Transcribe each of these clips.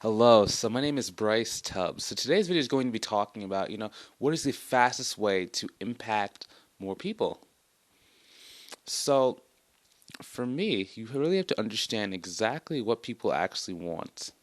Hello, so my name is Bryce Tubbs. So today's video is going to be talking about, what is the fastest way to impact more people? So for me, you really have to understand exactly what people actually want.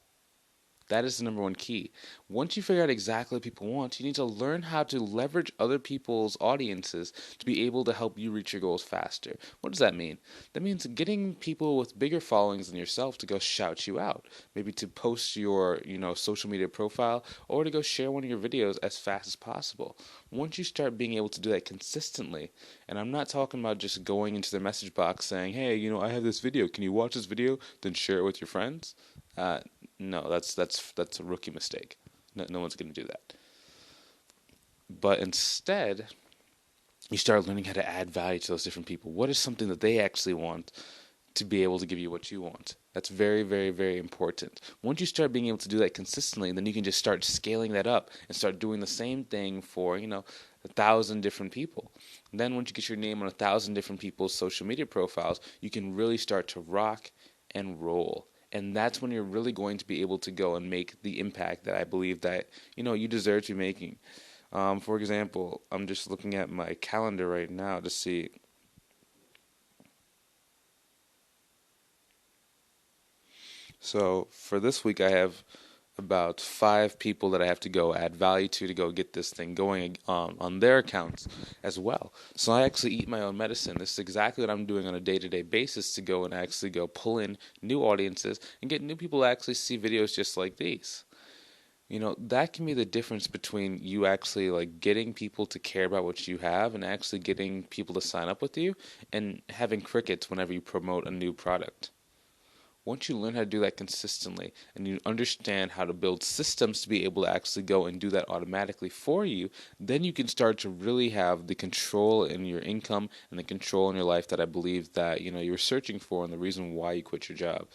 That is the number one key. Once you figure out exactly what people want, you need to learn how to leverage other people's audiences to be able to help you reach your goals faster. What does that mean? That means getting people with bigger followings than yourself to go shout you out. Maybe to post your, social media profile or to go share one of your videos as fast as possible. Once you start being able to do that consistently, and I'm not talking about just going into their message box saying, "Hey, I have this video. Can you watch this video? Then share it with your friends." Uh, no, that's a rookie mistake. No one's going to do that. But instead, you start learning how to add value to those different people. What is something that they actually want to be able to give you what you want? That's very, very, very important. Once you start being able to do that consistently, then you can just start scaling that up and start doing the same thing for, 1,000 different people. And then once you get your name on 1,000 different people's social media profiles, you can really start to rock and roll. And that's when you're really going to be able to go and make the impact that I believe that, you deserve to be making. For example, I'm just looking at my calendar right now to see. So for this week, I have about 5 people that I have to go add value to go get this thing going on their accounts as well. So I actually eat my own medicine. This is exactly what I'm doing on a day-to-day basis to go and actually go pull in new audiences and get new people to actually see videos just like these. That can be the difference between you actually like getting people to care about what you have and actually getting people to sign up with you and having crickets whenever you promote a new product. Once you learn how to do that consistently and you understand how to build systems to be able to actually go and do that automatically for you, then you can start to really have the control in your income and the control in your life that I believe that, you're searching for and the reason why you quit your job.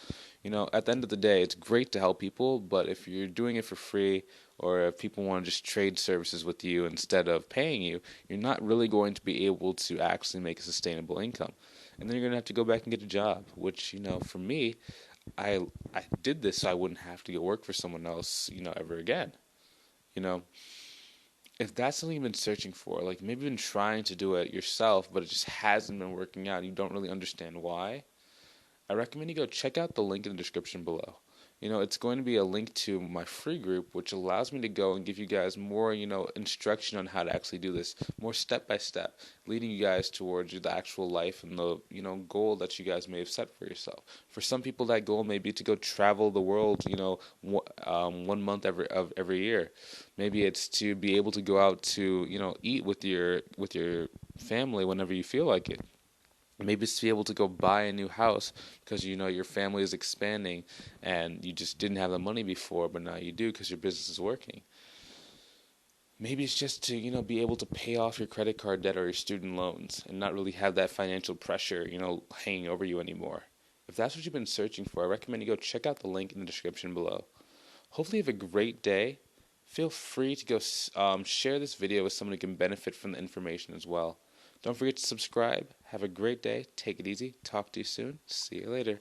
At the end of the day, it's great to help people, but if you're doing it for free or if people want to just trade services with you instead of paying you, you're not really going to be able to actually make a sustainable income. And then you're going to have to go back and get a job, which, for me, I I did this so I wouldn't have to go work for someone else, ever again. You know, if that's something you've been searching for, like maybe you've been trying to do it yourself, but it just hasn't been working out, and you don't really understand why, I recommend you go check out the link in the description below. It's going to be a link to my free group, which allows me to go and give you guys more, instruction on how to actually do this, more step by step, leading you guys towards the actual life and the, goal that you guys may have set for yourself. For some people, that goal may be to go travel the world, one month every year. Maybe it's to be able to go out to, eat with your family whenever you feel like it. Maybe it's to be able to go buy a new house because your family is expanding and you just didn't have the money before, but now you do because your business is working. Maybe it's just to be able to pay off your credit card debt or your student loans and not really have that financial pressure hanging over you anymore. If that's what you've been searching for, I recommend you go check out the link in the description below. Hopefully, you have a great day. Feel free to go share this video with someone who can benefit from the information as well. Don't forget to subscribe. Have a great day. Take it easy. Talk to you soon. See you later.